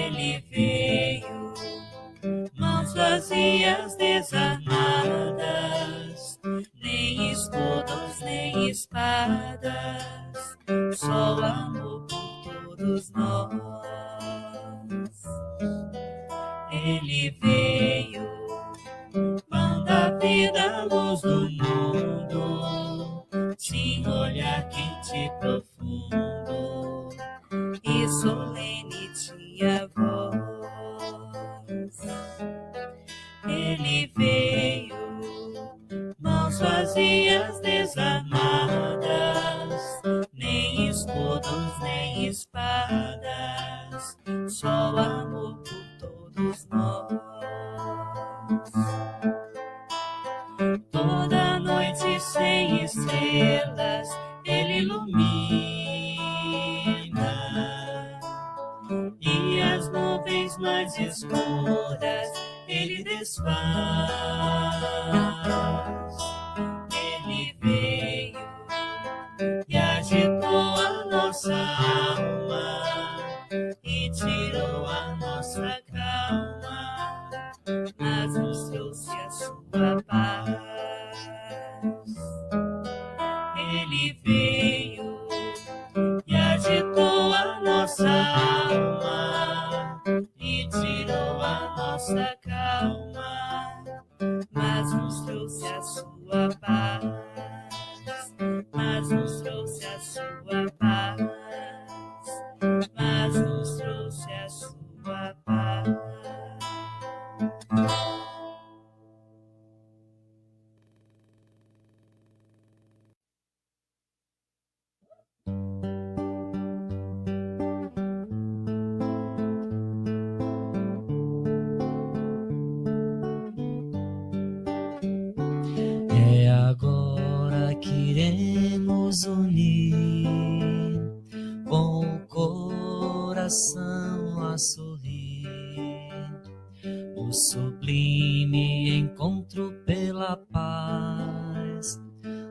Ele veio, mãos vazias, desarmadas, nem escudos, nem espadas, só amor por todos nós. Ele veio, pão da vida, luz do mundo, sim, olhar quente e profundo, e solene tinha voz. Ele veio, mãos vazias, desarmadas, nem escudos, nem espadas, só amor por todos nós. Toda noite sem estrelas Ele ilumina, e as nuvens mais escuras Ele desfaz. Ele veio e agitou a nossa alma e tirou a nossa calma, mas nos trouxe a sua paz. Ele veio e agitou a nossa alma e tirou a nossa calma, mas nos trouxe a sua paz, mas nos trouxe a sua paz, mas nos trouxe a sua paz. É agora que iremos unir, com o coração a sorrir, o sublime encontro pela paz,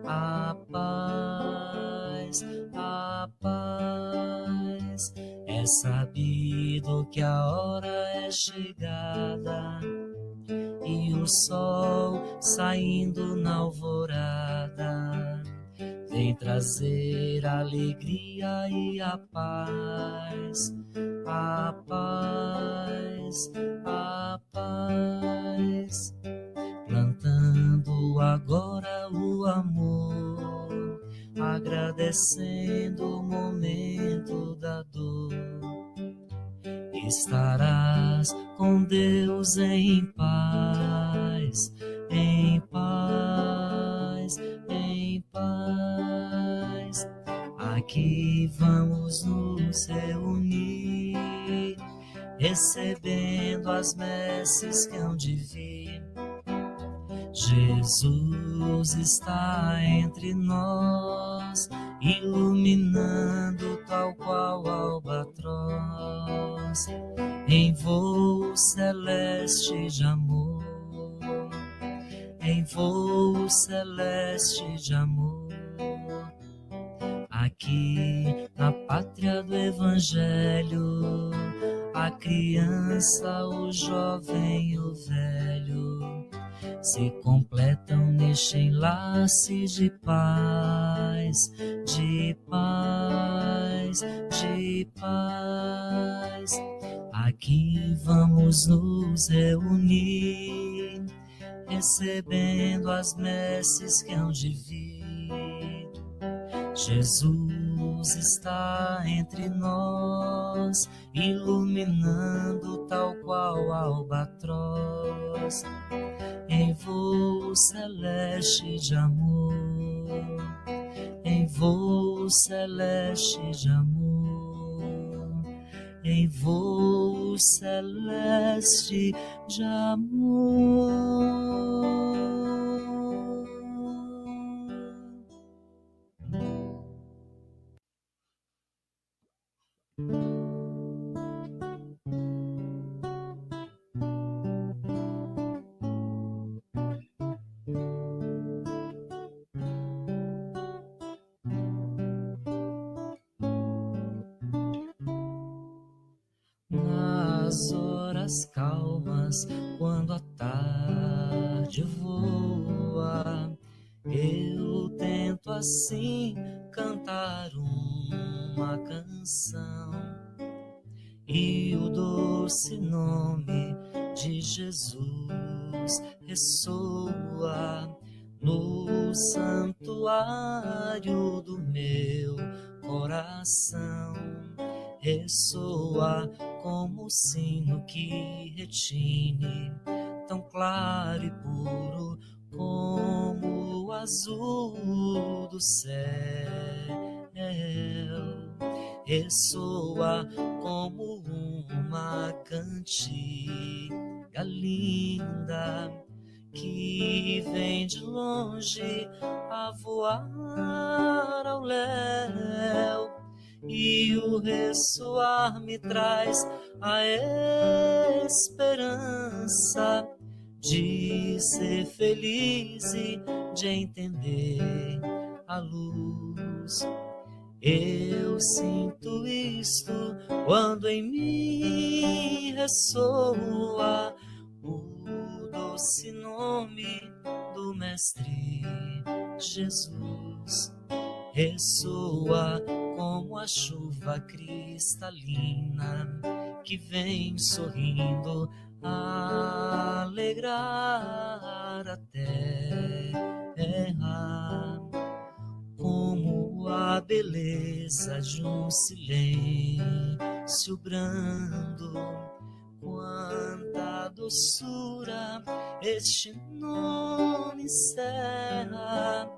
a paz, a paz. É sabido que a hora é chegada e o sol saindo na alvorada vem trazer a alegria e a paz, a paz, a paz. Plantando agora o amor, agradecendo o momento da dor. Estarás com Deus em paz, em paz, em paz. Aqui vamos nos reunir, recebendo as messes que hão de vir. Jesus está entre nós, iluminando tal qual albatroz, em voo celeste de amor, em voo celeste de amor. Aqui na pátria do Evangelho, a criança, o jovem e o velho se completam neste enlace de paz, de paz, de paz. Aqui vamos nos reunir, recebendo as messes que hão de vir. Jesus está entre nós, iluminando tal qual albatroz, em voo celeste de amor, em voo celeste de amor, em voo celeste de amor. nas horas calmas, quando a tarde voa, eu tento assim cantar uma canção, e o doce nome de Jesus ressoa no santuário do meu coração. Ressoa como o sino que retine, tão claro e puro como o azul do céu. Ressoa como uma cantiga linda que vem de longe a voar ao léu, e o ressoar me traz a esperança de ser feliz e de entender a luz. Eu sinto isto quando em mim ressoa o doce nome do Mestre Jesus. Ressoa como a chuva cristalina que vem sorrindo a alegrar a terra, como a beleza de um silêncio brando. Quanta doçura este nome encerra,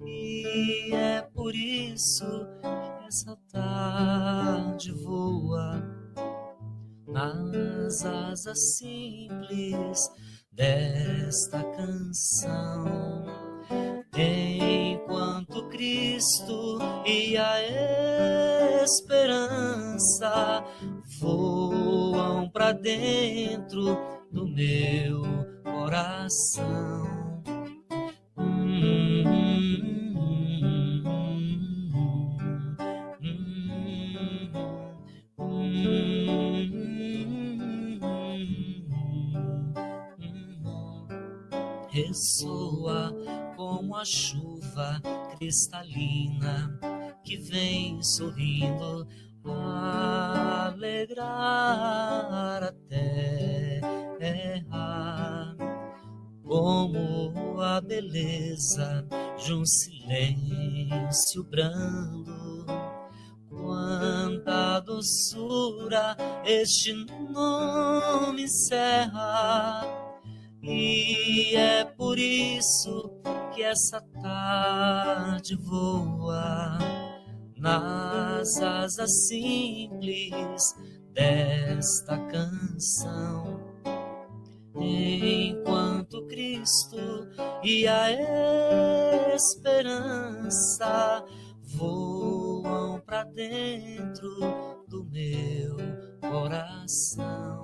e é por isso que essa tarde voa nas asas simples desta canção, enquanto Cristo e a esperança voam pra dentro do meu coração. Ressoa como a chuva cristalina que vem sorrindo a alegrar a terra, como a beleza de um silêncio brando. Quanta doçura este nome encerra, e é por isso que essa tarde voa nas asas simples desta canção, enquanto Cristo e a esperança voam pra dentro do meu coração.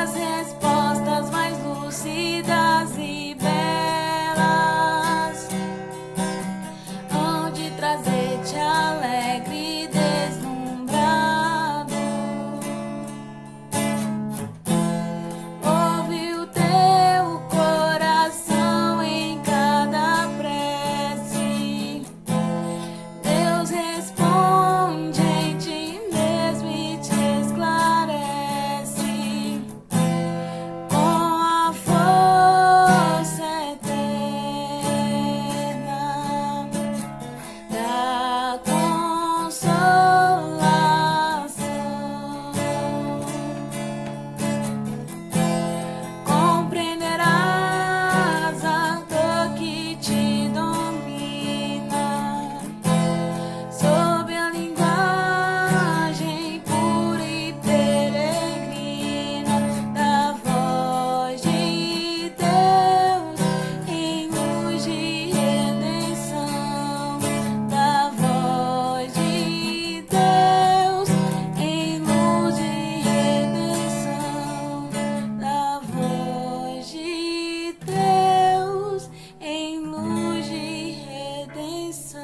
as respostas mais lúcidas e belas hão de trazer-te alegre e deslumbrado. Ouve o teu coração em cada prece. Deus responde em ti mesmo e te esclarece com a força eterna da consolação. Compreenderás a dor que te domina sob a linguagem pura e peregrina da voz de Deus em luz de redenção, da voz de Deus em luz de redenção, da voz de Deus em luz de redenção.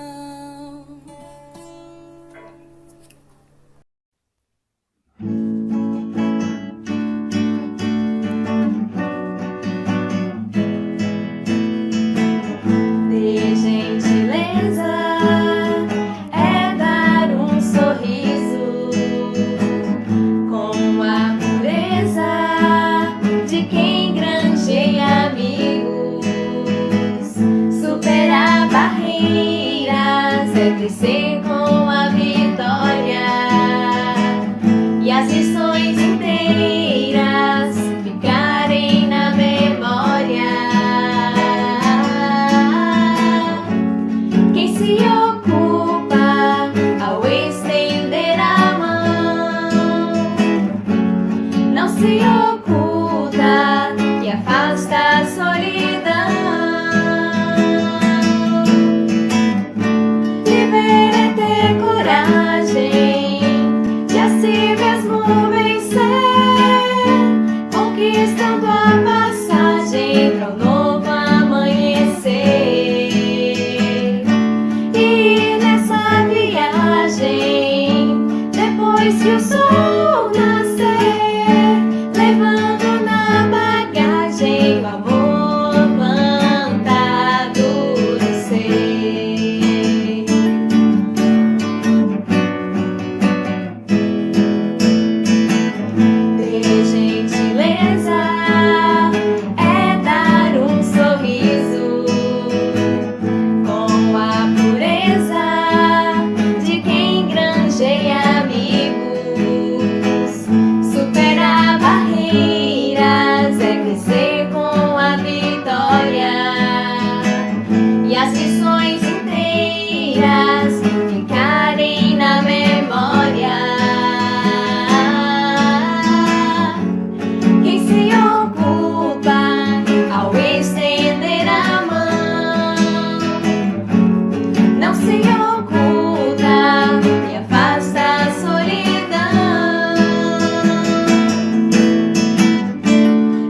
De gentileza é dar um sorriso com a pureza de quem granjeia amigos, superar barreiras é crescer com a vitória e as lições inteiras ficarem na memória. Quem se ocupa ao estender a mão não se oculta e afasta a solidão. Viver é ter coragem de a si mesmo vencer, conquistando a passagem para o novo amanhecer. E nessa viagem, depois que o sol nascer, levando na bagagem o amor plantado no ser. De gentileza é dar um sorriso com a pureza de quem granjeia amigos, superar barreiras é crescer com a vitória e as lições inteiras ficarem na memória. Quem se ocupa ao estender a mão não se oculta e afasta a solidão.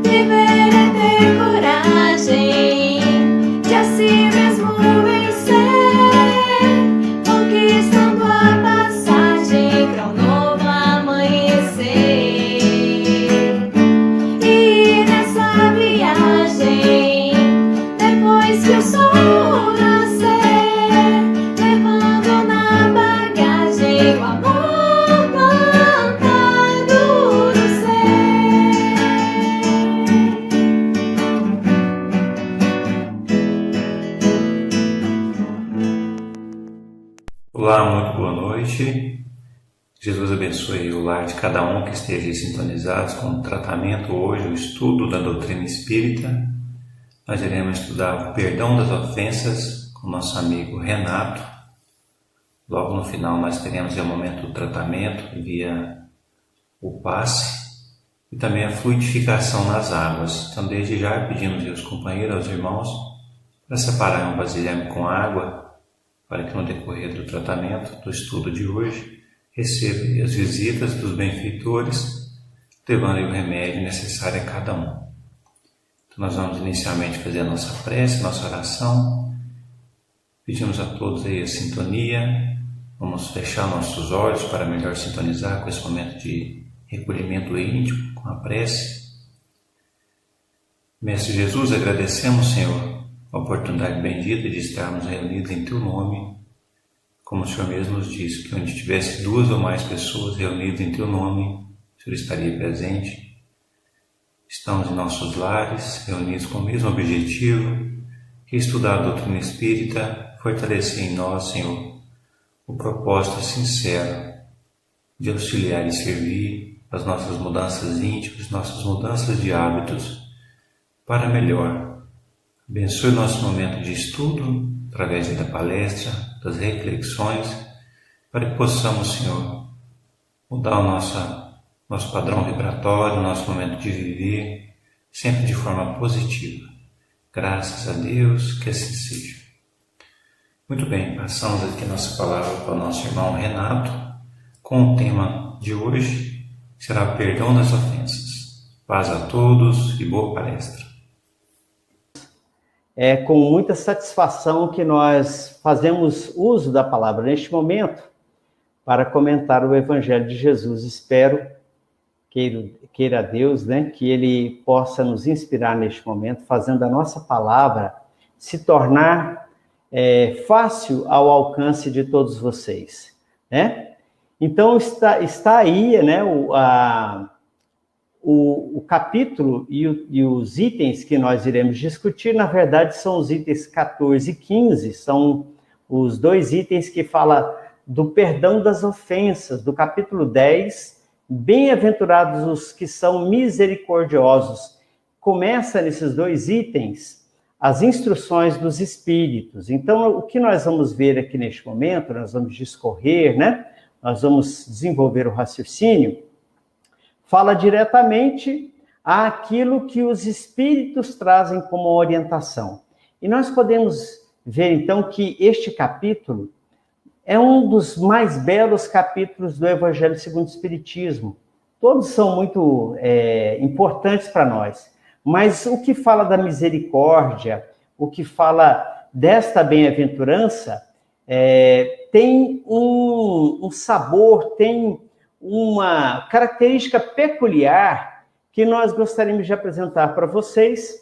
Viver é ter coragem de a si mesmo vencer, conquistando a passagem para um novo amanhecer. E nessa viagem, depois que o sol nascer, levando na bagagem o amor plantado no ser. Olá, muito boa noite. Jesus abençoe o lar de cada um que esteja sintonizado com o tratamento hoje, o estudo da doutrina espírita. Nós iremos estudar o perdão das ofensas com nosso amigo Renato. Logo no final nós teremos o momento do tratamento via o passe e também a fluidificação nas águas. Então desde já pedimos aos companheiros, aos irmãos, para separar um vasilhame com água, para que no decorrer do tratamento, do estudo de hoje, receba as visitas dos benfeitores, levando aí o remédio necessário a cada um. Então nós vamos inicialmente fazer a nossa prece, a nossa oração. Pedimos a todos aí a sintonia. Vamos fechar nossos olhos para melhor sintonizar com esse momento de recolhimento íntimo, com a prece. Mestre Jesus, agradecemos, Senhor, a oportunidade bendita de estarmos reunidos em Teu nome. Como o Senhor mesmo nos disse, que onde tivesse 2 ou mais pessoas reunidas em Teu nome, o Senhor estaria presente. Estamos em nossos lares, reunidos com o mesmo objetivo, que é estudar a doutrina espírita, fortalecer em nós, Senhor, o propósito sincero de auxiliar e servir as nossas mudanças íntimas, nossas mudanças de hábitos, para melhor. Abençoe o nosso momento de estudo, através da palestra, das reflexões, para que possamos, Senhor, mudar o nosso padrão vibratório, o nosso momento de viver, sempre de forma positiva. Graças a Deus, que assim seja. Muito bem, passamos aqui nossa palavra para o nosso irmão Renato, com o tema de hoje, que será o perdão das ofensas. Paz a todos e boa palestra. É com muita satisfação que nós fazemos uso da palavra neste momento para comentar o Evangelho de Jesus. Espero, queira Deus, né, que Ele possa nos inspirar neste momento, fazendo a nossa palavra se tornar fácil ao alcance de todos vocês, né? Então, está aí, né, o capítulo e os itens que nós iremos discutir, na verdade, são os itens 14 e 15, são os 2 itens que falam do perdão das ofensas, do capítulo 10, bem-aventurados os que são misericordiosos. Começa nesses 2 itens as instruções dos Espíritos. Então, o que nós vamos ver aqui neste momento, nós vamos discorrer, né? Nós vamos desenvolver o raciocínio, fala diretamente àquilo que os Espíritos trazem como orientação. E nós podemos ver, então, que este capítulo é um dos mais belos capítulos do Evangelho segundo o Espiritismo. Todos são muito importantes para nós. Mas o que fala da misericórdia, o que fala desta bem-aventurança, tem um sabor, tem uma característica peculiar que nós gostaríamos de apresentar para vocês,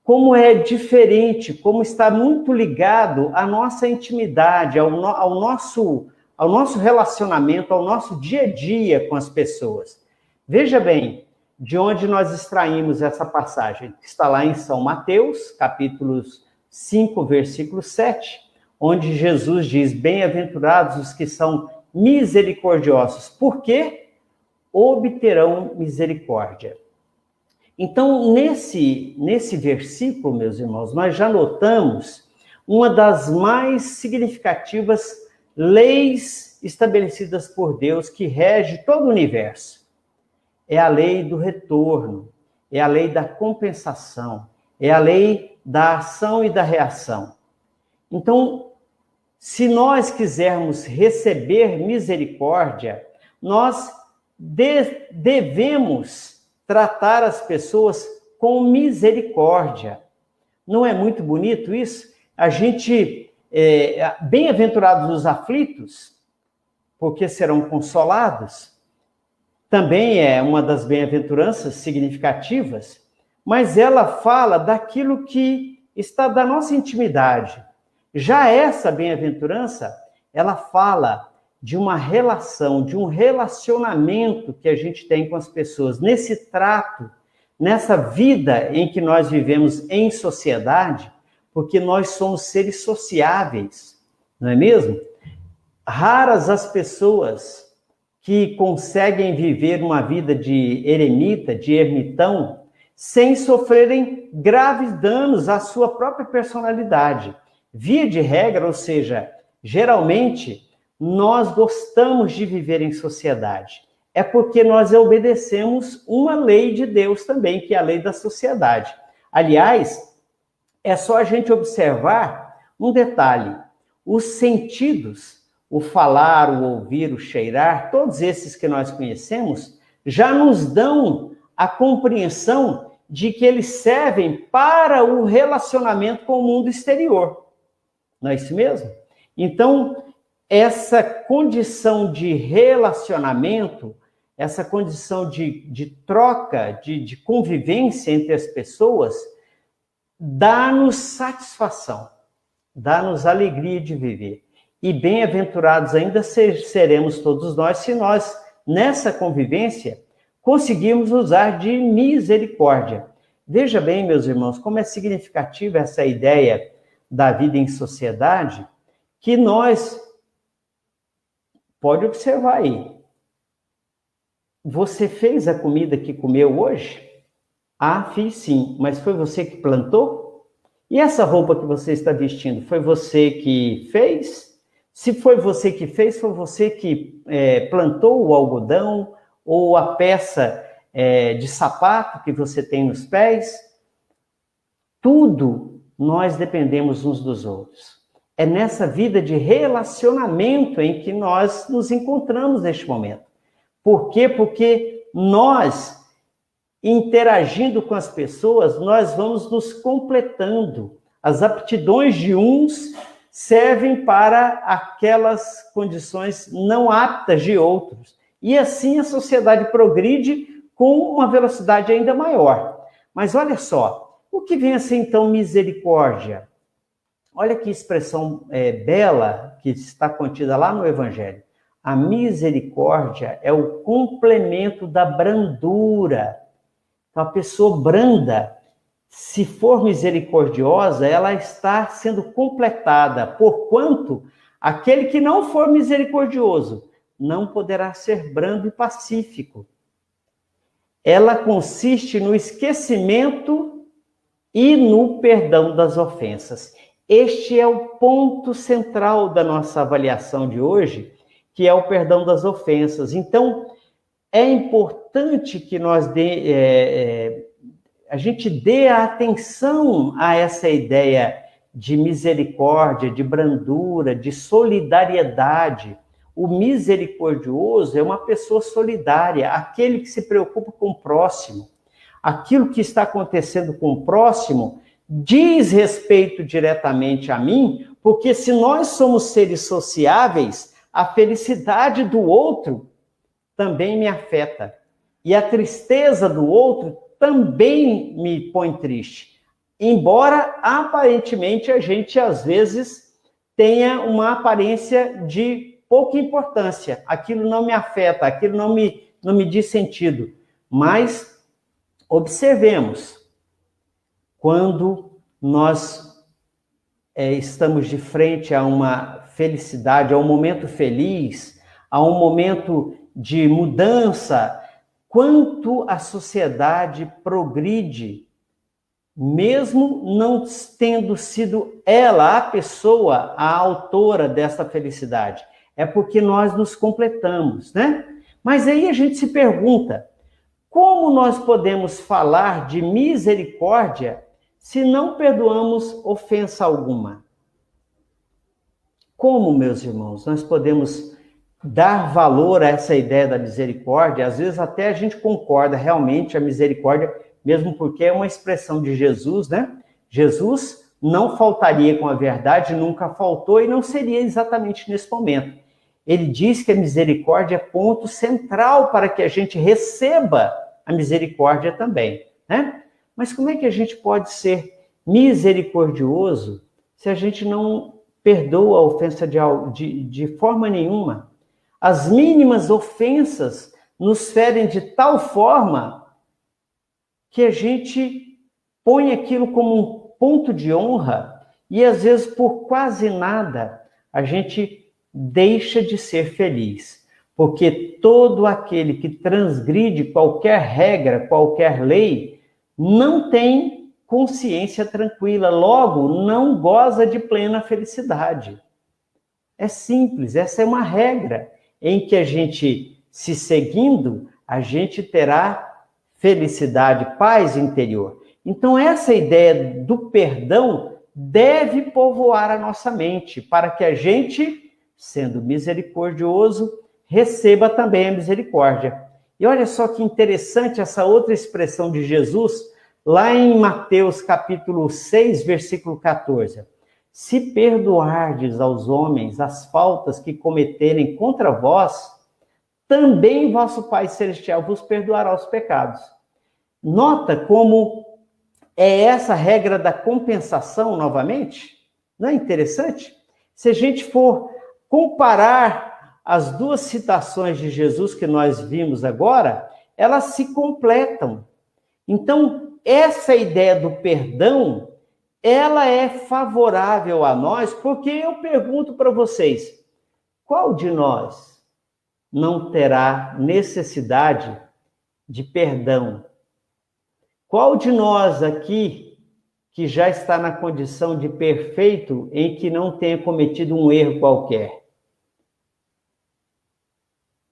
como é diferente, como está muito ligado à nossa intimidade, ao nosso relacionamento, ao nosso dia a dia com as pessoas. Veja bem, de onde nós extraímos essa passagem. Está lá em São Mateus, capítulo 5, versículo 7, onde Jesus diz, bem-aventurados os que são misericordiosos, porque obterão misericórdia. Então, nesse versículo, meus irmãos, nós já notamos uma das mais significativas leis estabelecidas por Deus que rege todo o universo. É a lei do retorno, é a lei da compensação, é a lei da ação e da reação. Então, se nós quisermos receber misericórdia, nós devemos tratar as pessoas com misericórdia. Não é muito bonito isso? A gente, bem-aventurados os aflitos, porque serão consolados, também é uma das bem-aventuranças significativas, mas ela fala daquilo que está da nossa intimidade. Já essa bem-aventurança, ela fala de uma relação, de um relacionamento que a gente tem com as pessoas, nesse trato, nessa vida em que nós vivemos em sociedade, porque nós somos seres sociáveis, não é mesmo? Raras as pessoas que conseguem viver uma vida de eremita, de ermitão, sem sofrerem graves danos à sua própria personalidade. Via de regra, ou seja, geralmente, nós gostamos de viver em sociedade. É porque nós obedecemos uma lei de Deus também, que é a lei da sociedade. Aliás, é só a gente observar um detalhe. Os sentidos, o falar, o ouvir, o cheirar, todos esses que nós conhecemos, já nos dão a compreensão de que eles servem para o relacionamento com o mundo exterior. Não é isso mesmo? Então, essa condição de relacionamento, essa condição de troca, de convivência entre as pessoas, dá-nos satisfação, dá-nos alegria de viver. E bem-aventurados ainda seremos todos nós se nós, nessa convivência, conseguirmos usar de misericórdia. Veja bem, meus irmãos, como é significativa essa ideia da vida em sociedade, que nós, pode observar aí, você fez a comida que comeu hoje? Ah, fiz sim, mas foi você que plantou? E essa roupa que você está vestindo, foi você que fez? Se foi você que fez, foi você que plantou o algodão ou a peça de sapato que você tem nos pés? Tudo nós dependemos uns dos outros. É nessa vida de relacionamento em que nós nos encontramos neste momento. Por quê? Porque nós, interagindo com as pessoas, nós vamos nos completando. As aptidões de uns servem para aquelas condições não aptas de outros. E assim a sociedade progride com uma velocidade ainda maior. Mas olha só, o que vem a ser então misericórdia? Olha que expressão bela que está contida lá no Evangelho. A misericórdia é o complemento da brandura. Então, a pessoa branda, se for misericordiosa, ela está sendo completada, porquanto aquele que não for misericordioso não poderá ser brando e pacífico. Ela consiste no esquecimento e no perdão das ofensas. Este é o ponto central da nossa avaliação de hoje, que é o perdão das ofensas. Então, é importante que nós a gente dê atenção a essa ideia de misericórdia, de brandura, de solidariedade. O misericordioso é uma pessoa solidária, aquele que se preocupa com o próximo. Aquilo que está acontecendo com o próximo diz respeito diretamente a mim, porque se nós somos seres sociáveis, a felicidade do outro também me afeta. E a tristeza do outro também me põe triste. Embora, aparentemente, a gente, às vezes, tenha uma aparência de pouca importância. Aquilo não me afeta, aquilo não me diz sentido. Mas, observemos, quando nós estamos de frente a uma felicidade, a um momento feliz, a um momento de mudança, quanto a sociedade progride, mesmo não tendo sido ela, a pessoa, a autora dessa felicidade. É porque nós nos completamos, né? Mas aí a gente se pergunta, como nós podemos falar de misericórdia se não perdoamos ofensa alguma? Como, meus irmãos, nós podemos dar valor a essa ideia da misericórdia? Às vezes até a gente concorda realmente a misericórdia, mesmo porque é uma expressão de Jesus, né? Jesus não faltaria com a verdade, nunca faltou e não seria exatamente nesse momento. Ele diz que a misericórdia é ponto central para que a gente receba a misericórdia também, né? Mas como é que a gente pode ser misericordioso se a gente não perdoa a ofensa de forma nenhuma? As mínimas ofensas nos ferem de tal forma que a gente põe aquilo como um ponto de honra e, às vezes, por quase nada, a gente deixa de ser feliz. Porque todo aquele que transgride qualquer regra, qualquer lei, não tem consciência tranquila, logo não goza de plena felicidade. É simples, essa é uma regra em que a gente, se seguindo, a gente terá felicidade, paz interior. Então, essa ideia do perdão deve povoar a nossa mente, para que a gente, sendo misericordioso, receba também a misericórdia. E olha só que interessante essa outra expressão de Jesus, lá em Mateus capítulo 6, versículo 14. Se perdoardes aos homens as faltas que cometerem contra vós, também vosso Pai Celestial vos perdoará os pecados. Nota como é essa regra da compensação novamente? Não é interessante? Se a gente for comparar as duas citações de Jesus que nós vimos agora, elas se completam. Então, essa ideia do perdão, ela é favorável a nós, porque eu pergunto para vocês, qual de nós não terá necessidade de perdão? Qual de nós aqui que já está na condição de perfeito em que não tenha cometido um erro qualquer?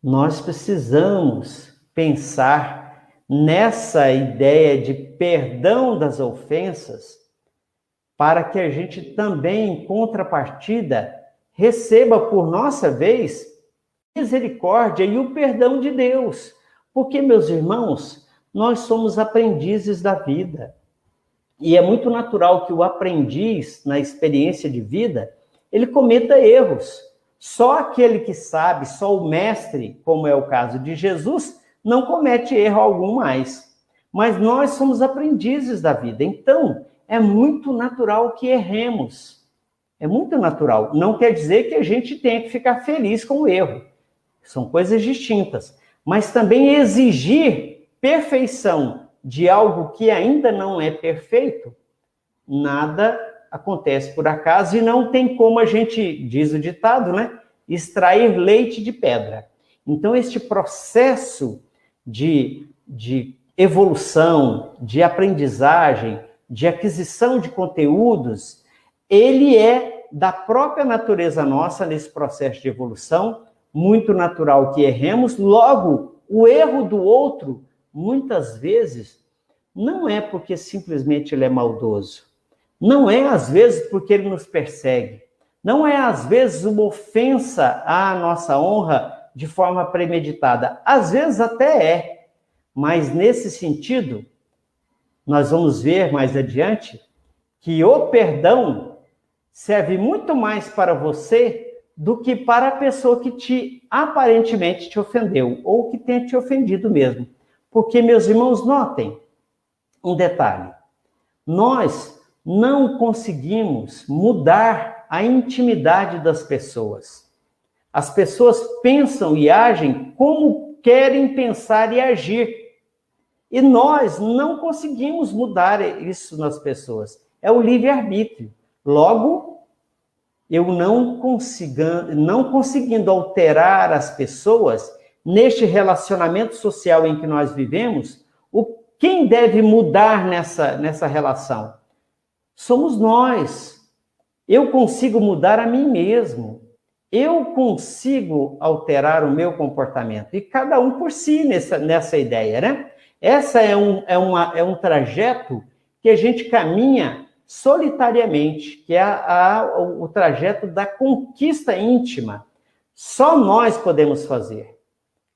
Nós precisamos pensar nessa ideia de perdão das ofensas para que a gente também, em contrapartida, receba por nossa vez misericórdia e o perdão de Deus. Porque, meus irmãos, nós somos aprendizes da vida. E é muito natural que o aprendiz, na experiência de vida, ele cometa erros. Só aquele que sabe, só o mestre, como é o caso de Jesus, não comete erro algum mais. Mas nós somos aprendizes da vida. Então, é muito natural que erremos. É muito natural. Não quer dizer que a gente tenha que ficar feliz com o erro. São coisas distintas. Mas também exigir perfeição de algo que ainda não é perfeito, nada acontece por acaso e não tem como a gente, diz o ditado, né? Extrair leite de pedra. Então, este processo de evolução, de aprendizagem, de aquisição de conteúdos, ele é da própria natureza nossa nesse processo de evolução, muito natural que erremos. Logo, o erro do outro, muitas vezes, não é porque simplesmente ele é maldoso. Não é, às vezes, porque ele nos persegue. Não é, às vezes, uma ofensa à nossa honra de forma premeditada. Às vezes até é. Mas, nesse sentido, nós vamos ver mais adiante que o perdão serve muito mais para você do que para a pessoa que aparentemente te ofendeu, ou que tenha te ofendido mesmo. Porque, meus irmãos, notem um detalhe. Nós não conseguimos mudar a intimidade das pessoas. As pessoas pensam e agem como querem pensar e agir. E nós não conseguimos mudar isso nas pessoas. É o livre-arbítrio. Logo, eu não conseguindo alterar as pessoas neste relacionamento social em que nós vivemos, quem deve mudar nessa relação? Somos nós. Eu consigo mudar a mim mesmo. Eu consigo alterar o meu comportamento. E cada um por si nessa ideia, né? Essa é um trajeto que a gente caminha solitariamente, que é o trajeto da conquista íntima. Só nós podemos fazer.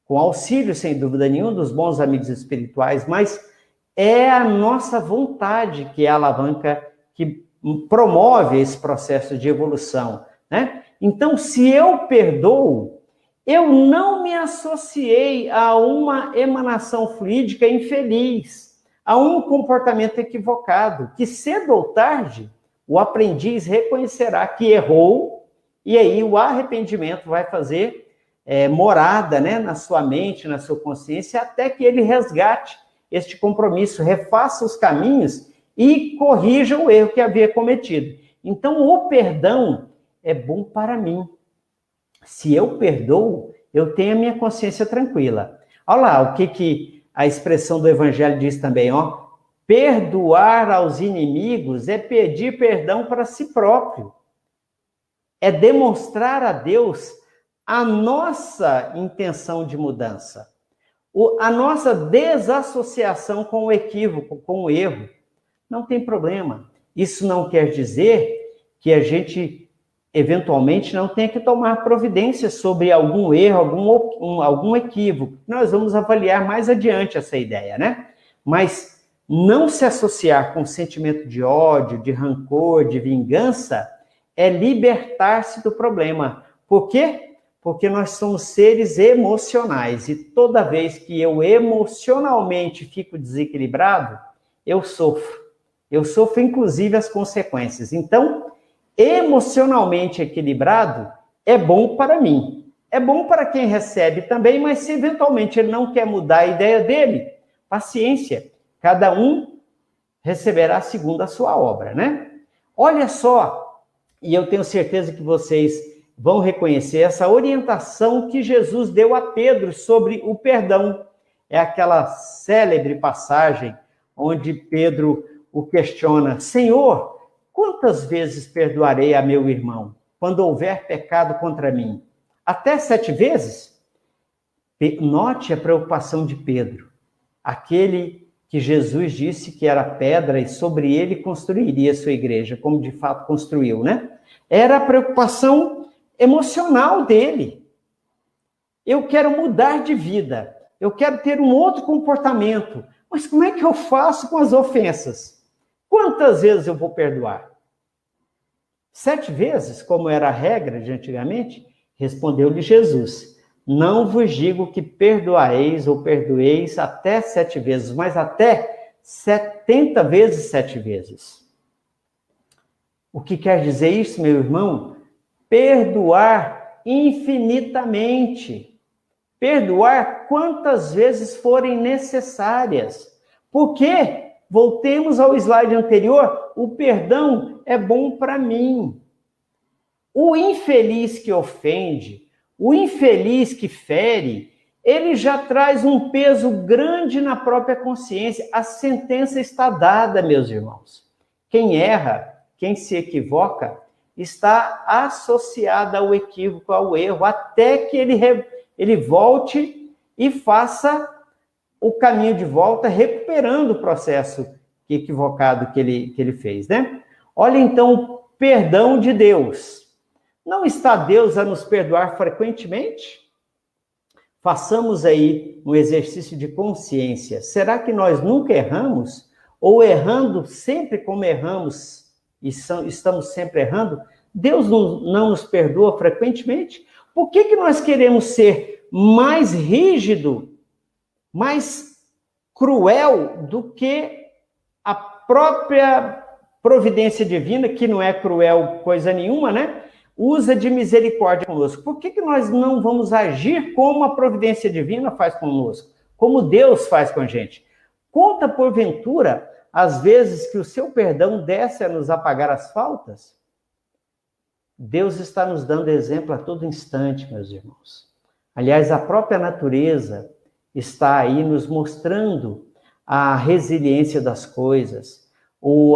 Com auxílio, sem dúvida nenhuma, dos bons amigos espirituais, mas é a nossa vontade que é a alavanca que promove esse processo de evolução, né? Então, se eu perdoo, eu não me associei a uma emanação fluídica infeliz, a um comportamento equivocado, que cedo ou tarde o aprendiz reconhecerá que errou, e aí o arrependimento vai fazer morada, né, na sua mente, na sua consciência, até que ele resgate este compromisso, refaça os caminhos e corrija o erro que havia cometido. Então, o perdão é bom para mim. Se eu perdoo, eu tenho a minha consciência tranquila. Olha lá o que a expressão do Evangelho diz também, ó. Perdoar aos inimigos é pedir perdão para si próprio. É demonstrar a Deus a nossa intenção de mudança. A nossa desassociação com o equívoco, com o erro. Não tem problema. Isso não quer dizer que a gente eventualmente não tenha que tomar providências sobre algum erro, algum equívoco. Nós vamos avaliar mais adiante essa ideia, né? Mas não se associar com sentimento de ódio, de rancor, de vingança, é libertar-se do problema. Por quê? Porque nós somos seres emocionais e toda vez que eu emocionalmente fico desequilibrado, eu sofro. Eu sofro, inclusive, as consequências. Então, emocionalmente equilibrado é bom para mim. É bom para quem recebe também, mas se eventualmente ele não quer mudar a ideia dele, paciência. Cada um receberá segundo a sua obra, né? Olha só, e eu tenho certeza que vocês vão reconhecer essa orientação que Jesus deu a Pedro sobre o perdão. É aquela célebre passagem onde Pedro o questiona: Senhor, quantas vezes perdoarei a meu irmão quando houver pecado contra mim? Até 7 vezes? Note a preocupação de Pedro, aquele que Jesus disse que era pedra e sobre ele construiria sua igreja, como de fato construiu, né? Era a preocupação emocional dele. Eu quero mudar de vida, eu quero ter um outro comportamento, mas como é que eu faço com as ofensas? Quantas vezes eu vou perdoar? 7 vezes, como era a regra de antigamente? Respondeu-lhe Jesus: não vos digo que perdoareis ou perdoeis até 7 vezes, mas até 70 vezes 7 vezes. O que quer dizer isso, meu irmão? Perdoar infinitamente. Perdoar quantas vezes forem necessárias. Por quê? Voltemos ao slide anterior. O perdão é bom para mim. O infeliz que ofende, o infeliz que fere, ele já traz um peso grande na própria consciência. A sentença está dada, meus irmãos. Quem erra, quem se equivoca, está associado ao equívoco, ao erro, até que ele volte e faça o caminho de volta, recuperando o processo equivocado que ele fez, né? Olha então o perdão de Deus. Não está Deus a nos perdoar frequentemente? Façamos aí um exercício de consciência. Será que nós nunca erramos? Ou errando sempre como erramos, e estamos sempre errando, Deus não nos perdoa frequentemente? Por que nós queremos ser mais rígido, mais cruel do que a própria providência divina, que não é cruel coisa nenhuma, né? Usa de misericórdia conosco. Por que nós não vamos agir como a providência divina faz conosco? Como Deus faz com a gente? Conta, porventura, às vezes que o seu perdão desce a nos apagar as faltas? Deus está nos dando exemplo a todo instante, meus irmãos. Aliás, a própria natureza está aí nos mostrando a resiliência das coisas,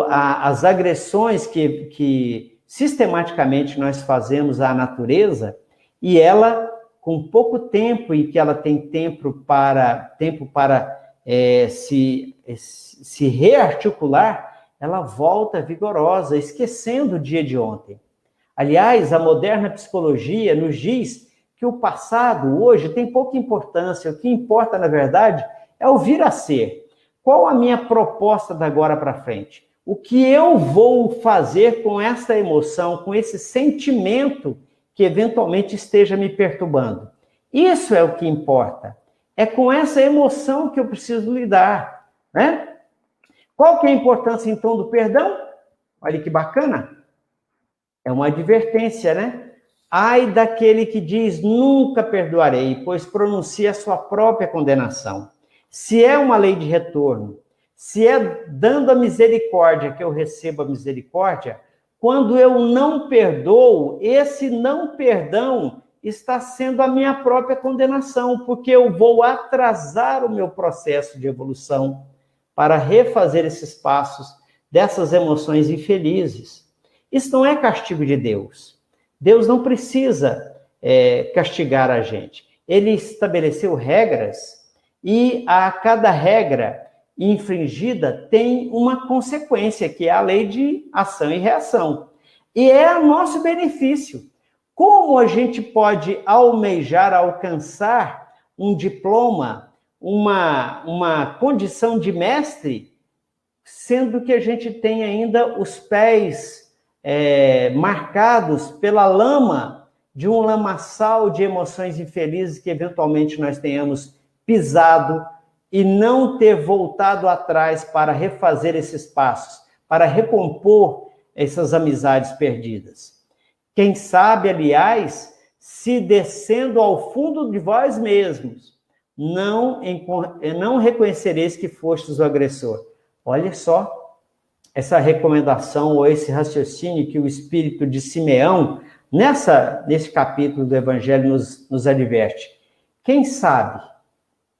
as agressões que sistematicamente nós fazemos à natureza, e ela, com pouco tempo, e que ela tem tempo para se rearticular, ela volta vigorosa, esquecendo o dia de ontem. Aliás, a moderna psicologia nos diz que o passado, hoje, tem pouca importância. O que importa, na verdade, é o vir a ser. Qual a minha proposta da agora para frente? O que eu vou fazer com essa emoção, com esse sentimento que eventualmente esteja me perturbando? Isso é o que importa. É com essa emoção que eu preciso lidar, né? Qual que é a importância, então, do perdão? Olha que bacana. É uma advertência, né? Ai daquele que diz, nunca perdoarei, pois pronuncia a sua própria condenação. Se é uma lei de retorno, se é dando a misericórdia que eu recebo a misericórdia, quando eu não perdoo, esse não perdão está sendo a minha própria condenação, porque eu vou atrasar o meu processo de evolução para refazer esses passos dessas emoções infelizes. Isso não é castigo de Deus. Deus não precisa castigar a gente. Ele estabeleceu regras e a cada regra infringida tem uma consequência, que é a lei de ação e reação. E é a nosso benefício. Como a gente pode almejar alcançar um diploma, uma condição de mestre, sendo que a gente tem ainda os pés marcados pela lama de um lamaçal de emoções infelizes que eventualmente nós tenhamos pisado e não ter voltado atrás para refazer esses passos, para recompor essas amizades perdidas. Quem sabe, aliás, se descendo ao fundo de vós mesmos, não reconhecereis que fostes o agressor. Olha só essa recomendação ou esse raciocínio que o espírito de Simeão, nesse capítulo do Evangelho, nos adverte. Quem sabe,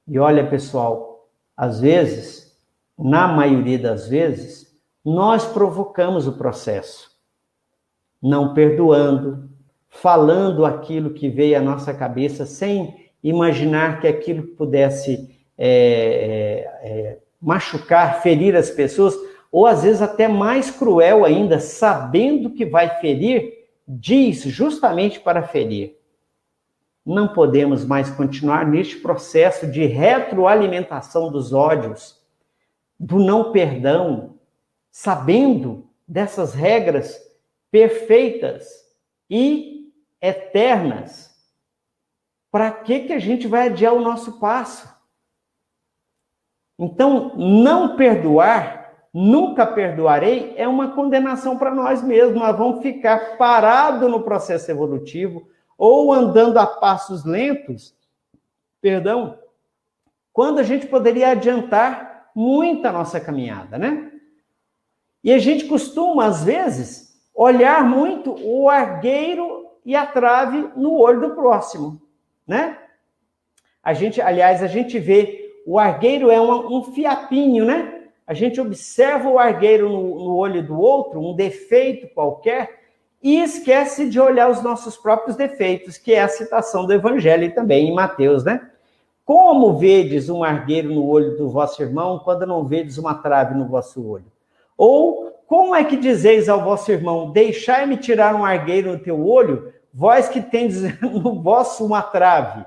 e olha, pessoal, às vezes, na maioria das vezes, nós provocamos o processo, não perdoando, falando aquilo que veio à nossa cabeça, sem imaginar que aquilo pudesse machucar, ferir as pessoas, ou às vezes até mais cruel ainda, sabendo que vai ferir, diz justamente para ferir. Não podemos mais continuar neste processo de retroalimentação dos ódios, do não perdão, sabendo dessas regras perfeitas e eternas. Para que a gente vai adiar o nosso passo? Então, não perdoar, nunca perdoarei, é uma condenação para nós mesmos. Nós vamos ficar parados no processo evolutivo ou andando a passos lentos, quando a gente poderia adiantar muito a nossa caminhada, né? E a gente costuma, às vezes, olhar muito o argueiro e a trave no olho do próximo, né? A gente vê o argueiro é um fiapinho, né? A gente observa o argueiro no olho do outro, um defeito qualquer, e esquece de olhar os nossos próprios defeitos, que é a citação do Evangelho também em Mateus, né? Como vedes um argueiro no olho do vosso irmão, quando não vedes uma trave no vosso olho? Ou, como é que dizeis ao vosso irmão, deixai-me tirar um argueiro no teu olho, vós que tendes no vosso uma trave?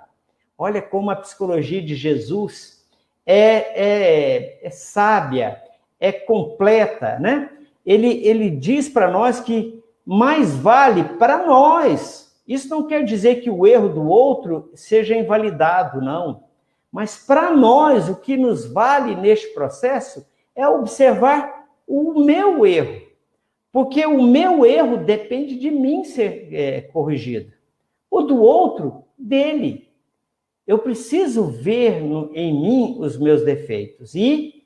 Olha como a psicologia de Jesus é sábia, é completa, né? Ele diz para nós que mais vale para nós. Isso não quer dizer que o erro do outro seja invalidado, não. Mas para nós, o que nos vale neste processo é observar o meu erro. Porque o meu erro depende de mim ser corrigido. O do outro, dele. Eu preciso ver em mim os meus defeitos e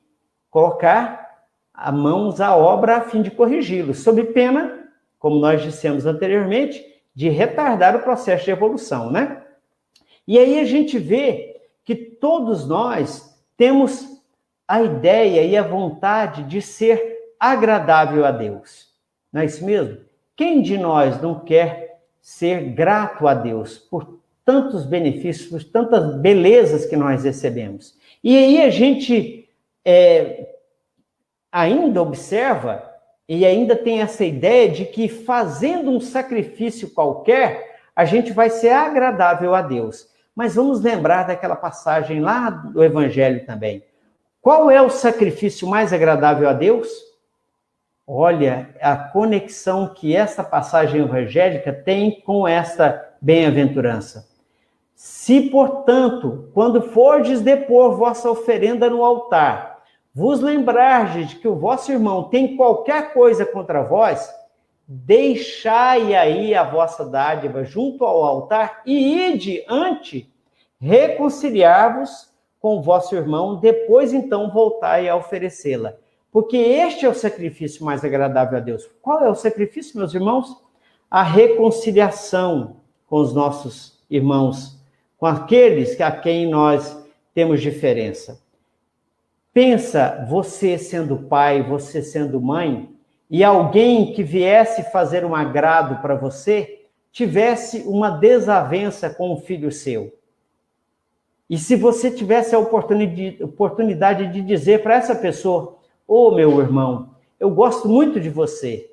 colocar a mãos à obra a fim de corrigi-los, sob pena, como nós dissemos anteriormente, de retardar o processo de evolução, né? E aí a gente vê que todos nós temos a ideia e a vontade de ser agradável a Deus. Não é isso mesmo? Quem de nós não quer ser grato a Deus por tantos benefícios, por tantas belezas que nós recebemos? E aí a gente ainda observa e ainda tem essa ideia de que fazendo um sacrifício qualquer, a gente vai ser agradável a Deus. Mas vamos lembrar daquela passagem lá do Evangelho também. Qual é o sacrifício mais agradável a Deus? Olha a conexão que essa passagem evangélica tem com esta bem-aventurança. Se, portanto, quando fordes depor vossa oferenda no altar, vos lembrardes de que o vosso irmão tem qualquer coisa contra vós, deixai aí a vossa dádiva junto ao altar e ide ante reconciliar-vos com o vosso irmão, depois então voltai a oferecê-la. Porque este é o sacrifício mais agradável a Deus. Qual é o sacrifício, meus irmãos? A reconciliação com os nossos irmãos, com aqueles a quem nós temos diferença. Pensa você sendo pai, você sendo mãe, e alguém que viesse fazer um agrado para você, tivesse uma desavença com um filho seu. E se você tivesse a oportunidade de dizer para essa pessoa, ô meu irmão, eu gosto muito de você,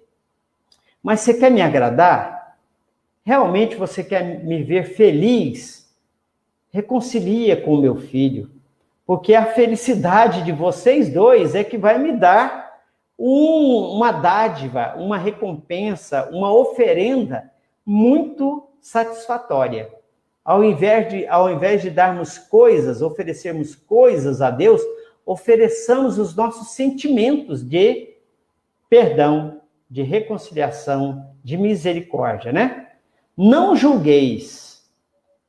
Mas você quer me agradar? Realmente você quer me ver feliz? Reconcilia com o meu filho, porque a felicidade de vocês dois é que vai me dar uma dádiva, uma recompensa, uma oferenda muito satisfatória. Ao invés de darmos coisas, oferecermos coisas a Deus, ofereçamos os nossos sentimentos de perdão, de reconciliação, de misericórdia, né? Não julgueis,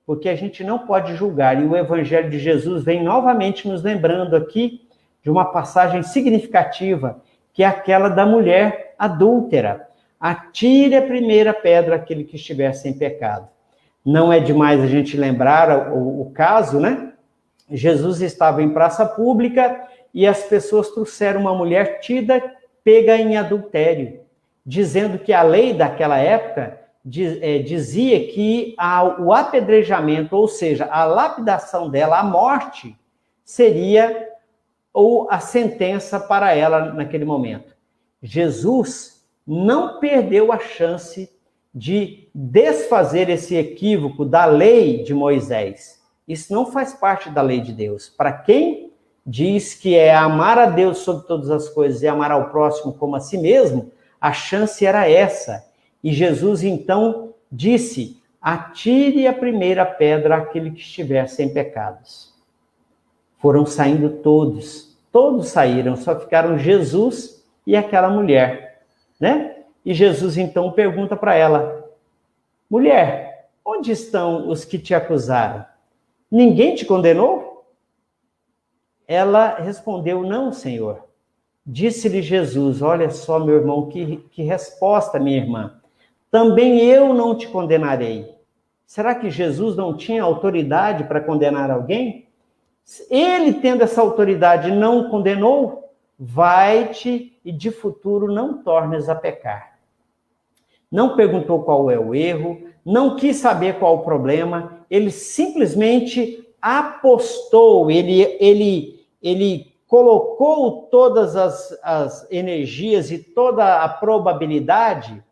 porque a gente não pode julgar. E o Evangelho de Jesus vem novamente nos lembrando aqui de uma passagem significativa, que é aquela da mulher adúltera. Atire a primeira pedra aquele que estiver sem pecado. Não é demais a gente lembrar o caso, né? Jesus estava em praça pública e as pessoas trouxeram uma mulher tida, pega em adultério, dizendo que a lei daquela época dizia que o apedrejamento, ou seja, a lapidação dela, a morte, seria a sentença para ela naquele momento. Jesus não perdeu a chance de desfazer esse equívoco da lei de Moisés. Isso não faz parte da lei de Deus. Para quem diz que é amar a Deus sobre todas as coisas e amar ao próximo como a si mesmo, a chance era essa. E Jesus então disse: atire a primeira pedra àquele que estiver sem pecados. Foram saindo todos saíram, só ficaram Jesus e aquela mulher, né? E Jesus então pergunta para ela: mulher, onde estão os que te acusaram? Ninguém te condenou? Ela respondeu: não, Senhor. Disse-lhe Jesus: olha só, meu irmão, que resposta, minha irmã. Também eu não te condenarei. Será que Jesus não tinha autoridade para condenar alguém? Ele, tendo essa autoridade, não condenou? Vai-te e de futuro não tornes a pecar. Não perguntou qual é o erro, não quis saber qual o problema, ele simplesmente apostou, ele colocou todas as energias e toda a probabilidade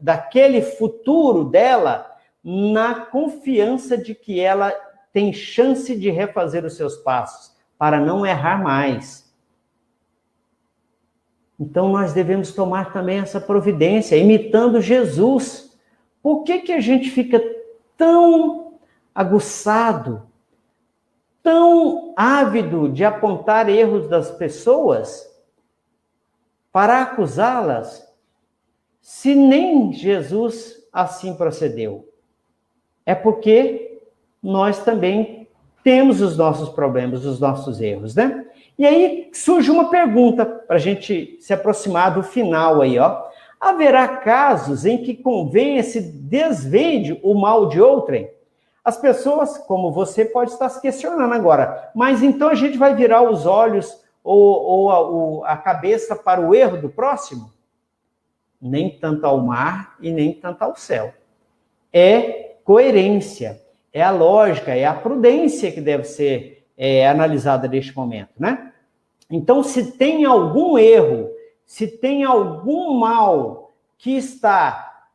daquele futuro dela na confiança de que ela tem chance de refazer os seus passos, para não errar mais. Então nós devemos tomar também essa providência, imitando Jesus. Por que a gente fica tão aguçado, tão ávido de apontar erros das pessoas para acusá-las, se nem Jesus assim procedeu? É porque nós também temos os nossos problemas, os nossos erros, né? E aí surge uma pergunta para a gente se aproximar do final aí, ó. Haverá casos em que convenha se desvende o mal de outrem? As pessoas, como você, pode estar se questionando agora, mas então a gente vai virar os olhos ou a cabeça para o erro do próximo? Nem tanto ao mar e nem tanto ao céu. É coerência, é a lógica, é a prudência que deve ser analisada neste momento, né? Então, se tem algum erro, se tem algum mal que está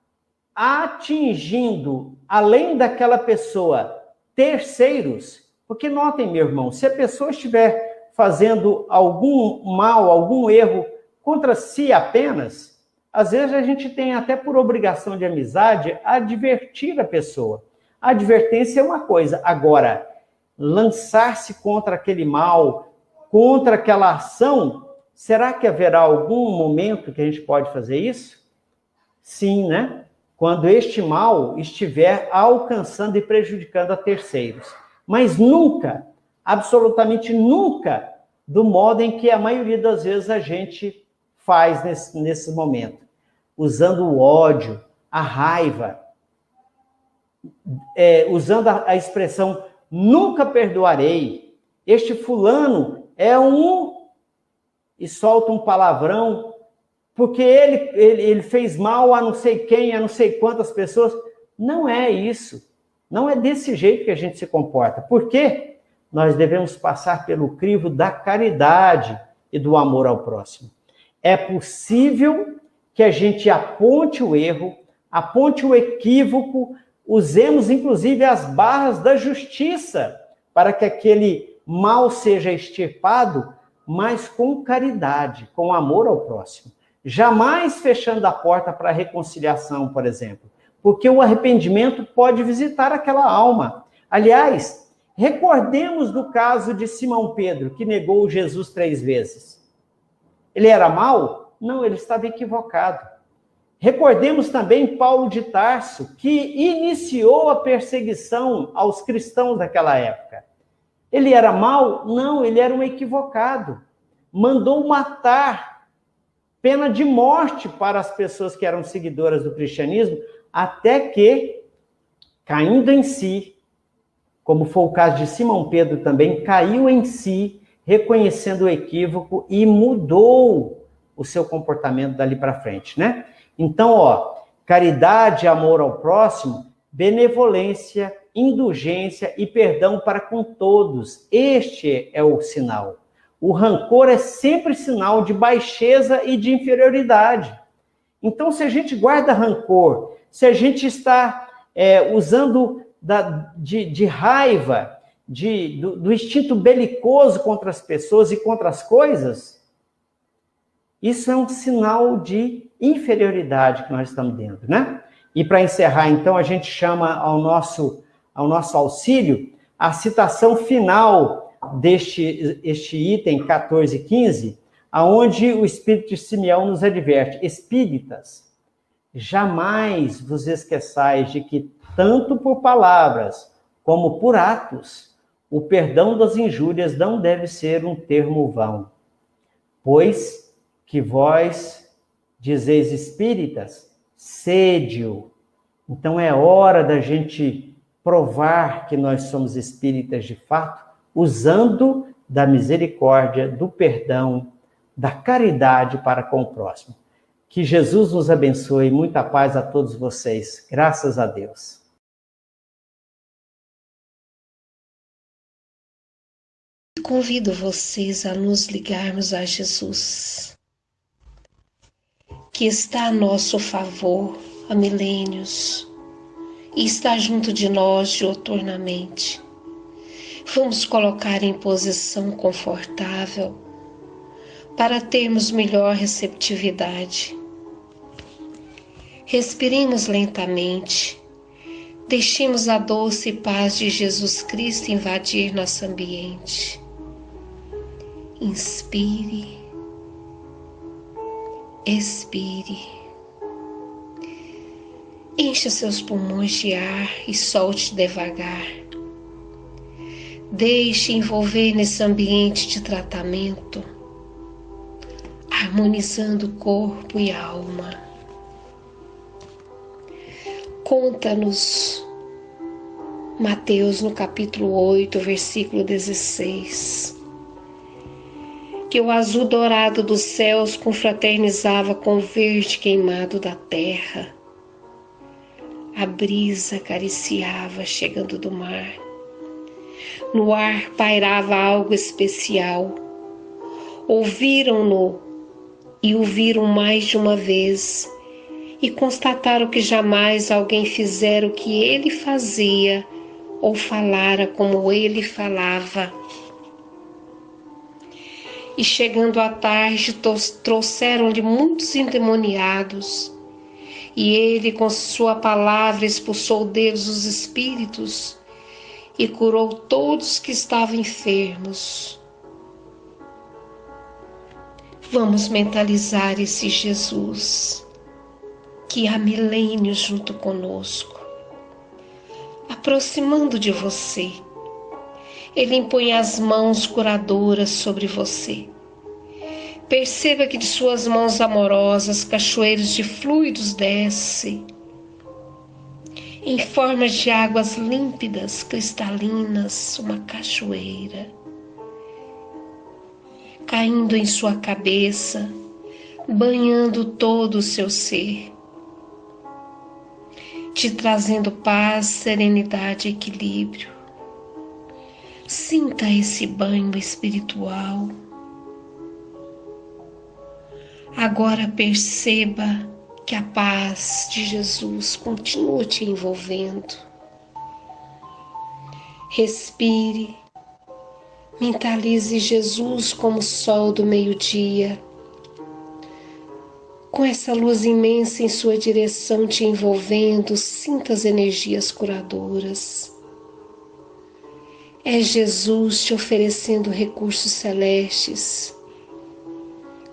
atingindo, além daquela pessoa, terceiros, porque notem, meu irmão, se a pessoa estiver fazendo algum mal, algum erro contra si apenas, às vezes a gente tem até por obrigação de amizade advertir a pessoa. A advertência é uma coisa, agora, lançar-se contra aquele mal, contra aquela ação, será que haverá algum momento que a gente pode fazer isso? Sim, né? Quando este mal estiver alcançando e prejudicando a terceiros. Mas nunca, absolutamente nunca, do modo em que a maioria das vezes a gente faz nesse momento. Usando o ódio, a raiva, usando a expressão nunca perdoarei. Este fulano é e solta um palavrão, porque ele fez mal a não sei quem, a não sei quantas pessoas. Não é isso. Não é desse jeito que a gente se comporta. Por quê? Nós devemos passar pelo crivo da caridade e do amor ao próximo. É possível que a gente aponte o erro, aponte o equívoco, usemos inclusive as barras da justiça para que aquele mal seja extirpado, mas com caridade, com amor ao próximo. Jamais fechando a porta para a reconciliação, por exemplo, porque o arrependimento pode visitar aquela alma. Aliás, recordemos do caso de Simão Pedro, que negou Jesus 3 vezes. Ele era mau? Não, ele estava equivocado. Recordemos também Paulo de Tarso, que iniciou a perseguição aos cristãos daquela época. Ele era mau? Não, ele era um equivocado. Mandou matar, pena de morte para as pessoas que eram seguidoras do cristianismo, até que, caindo em si, como foi o caso de Simão Pedro também, caiu em si, reconhecendo o equívoco e mudou o seu comportamento dali para frente, né? Então, caridade, amor ao próximo, benevolência, indulgência e perdão para com todos. Este é o sinal. O rancor é sempre sinal de baixeza e de inferioridade. Então, se a gente guarda rancor, se a gente está usando de raiva, do instinto belicoso contra as pessoas e contra as coisas, isso é um sinal de inferioridade que nós estamos dentro, né? E para encerrar, então, a gente chama ao nosso auxílio a citação final deste item 14 e 15, aonde o Espírito de Simeão nos adverte: espíritas, jamais vos esqueçais de que, tanto por palavras como por atos, o perdão das injúrias não deve ser um termo vão, pois que vós dizeis espíritas, sede-o. Então é hora da gente provar que nós somos espíritas de fato, usando da misericórdia, do perdão, da caridade para com o próximo. Que Jesus nos abençoe, muita paz a todos vocês. Graças a Deus. Convido vocês a nos ligarmos a Jesus, que está a nosso favor há milênios e está junto de nós diuturnamente. Vamos colocar em posição confortável para termos melhor receptividade. Respiremos lentamente, deixemos a doce paz de Jesus Cristo invadir nosso ambiente. Inspire, expire. Encha seus pulmões de ar e solte devagar. Deixe envolver nesse ambiente de tratamento, harmonizando corpo e alma. Conta-nos Mateus no capítulo 8, versículo 16, que o azul dourado dos céus confraternizava com o verde queimado da terra. A brisa acariciava chegando do mar. No ar pairava algo especial. Ouviram-no e o viram mais de uma vez e constataram que jamais alguém fizera o que ele fazia ou falara como ele falava. E chegando à tarde, trouxeram-lhe muitos endemoniados, e ele com sua palavra expulsou deles os espíritos e curou todos que estavam enfermos. Vamos mentalizar esse Jesus que há milênios junto conosco, aproximando de você. Ele impõe as mãos curadoras sobre você. Perceba que de suas mãos amorosas cachoeiros de fluidos descem, em forma de águas límpidas, cristalinas, uma cachoeira, caindo em sua cabeça, banhando todo o seu ser, te trazendo paz, serenidade e equilíbrio. Sinta esse banho espiritual. Agora perceba que a paz de Jesus continua te envolvendo. Respire, mentalize Jesus como o sol do meio-dia, com essa luz imensa em sua direção te envolvendo, sinta as energias curadoras. É Jesus te oferecendo recursos celestes.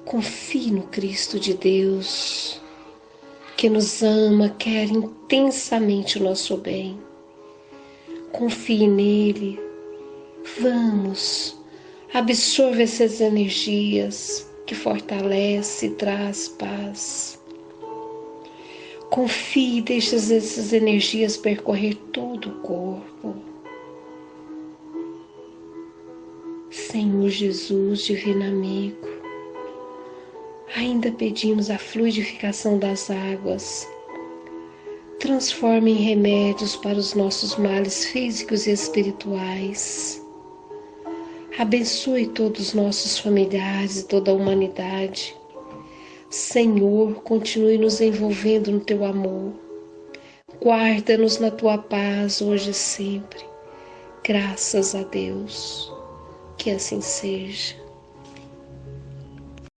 Confie no Cristo de Deus, que nos ama, quer intensamente o nosso bem. Confie nele. Vamos, absorva essas energias que fortalece e traz paz. Confie e deixe essas energias percorrer todo o corpo. Senhor Jesus, divino amigo, ainda pedimos a fluidificação das águas. Transforme em remédios para os nossos males físicos e espirituais. Abençoe todos os nossos familiares e toda a humanidade. Senhor, continue nos envolvendo no Teu amor. Guarda-nos na Tua paz hoje e sempre. Graças a Deus. Que assim seja.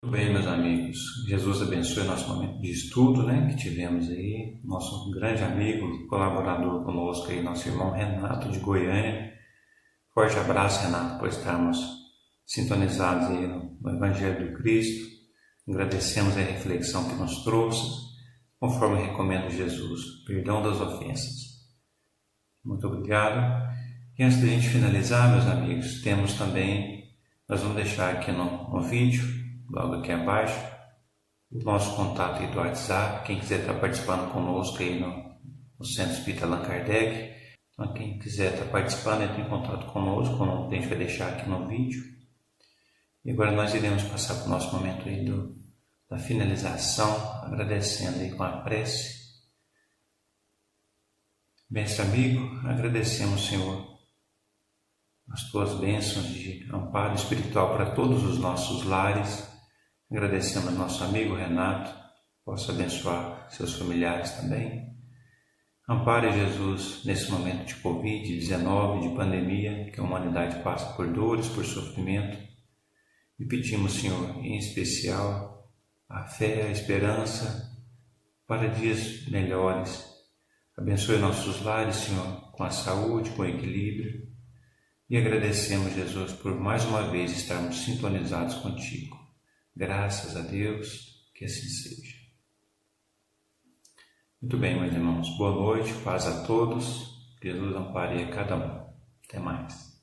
Muito bem, meus amigos. Jesus abençoe o nosso momento de estudo, né, que tivemos aí. Nosso grande amigo, colaborador conosco aí, nosso irmão Renato de Goiânia. Forte abraço, Renato, por estarmos sintonizados aí no Evangelho do Cristo. Agradecemos a reflexão que nos trouxe, conforme recomenda Jesus, perdão das ofensas. Muito obrigado. E antes de a gente finalizar, meus amigos, temos também, nós vamos deixar aqui no vídeo, logo aqui abaixo, o nosso contato aí do WhatsApp. Quem quiser estar participando conosco aí no Centro Espírita Allan Kardec. Então, quem quiser estar participando, entre em contato conosco, como a gente vai deixar aqui no vídeo. E agora nós iremos passar para o nosso momento aí da finalização, agradecendo aí com a prece. Mestre amigo, agradecemos, Senhor, as Tuas bênçãos de amparo espiritual para todos os nossos lares. Agradecemos ao nosso amigo Renato, possa abençoar seus familiares também. Ampare, Jesus, nesse momento de Covid-19, de pandemia, que a humanidade passa por dores, por sofrimento. E pedimos, Senhor, em especial, a fé, a esperança para dias melhores. Abençoe nossos lares, Senhor, com a saúde, com o equilíbrio. E agradecemos, Jesus, por mais uma vez estarmos sintonizados contigo. Graças a Deus, que assim seja. Muito bem, meus irmãos. Boa noite, paz a todos. Jesus ampare a cada um. Até mais.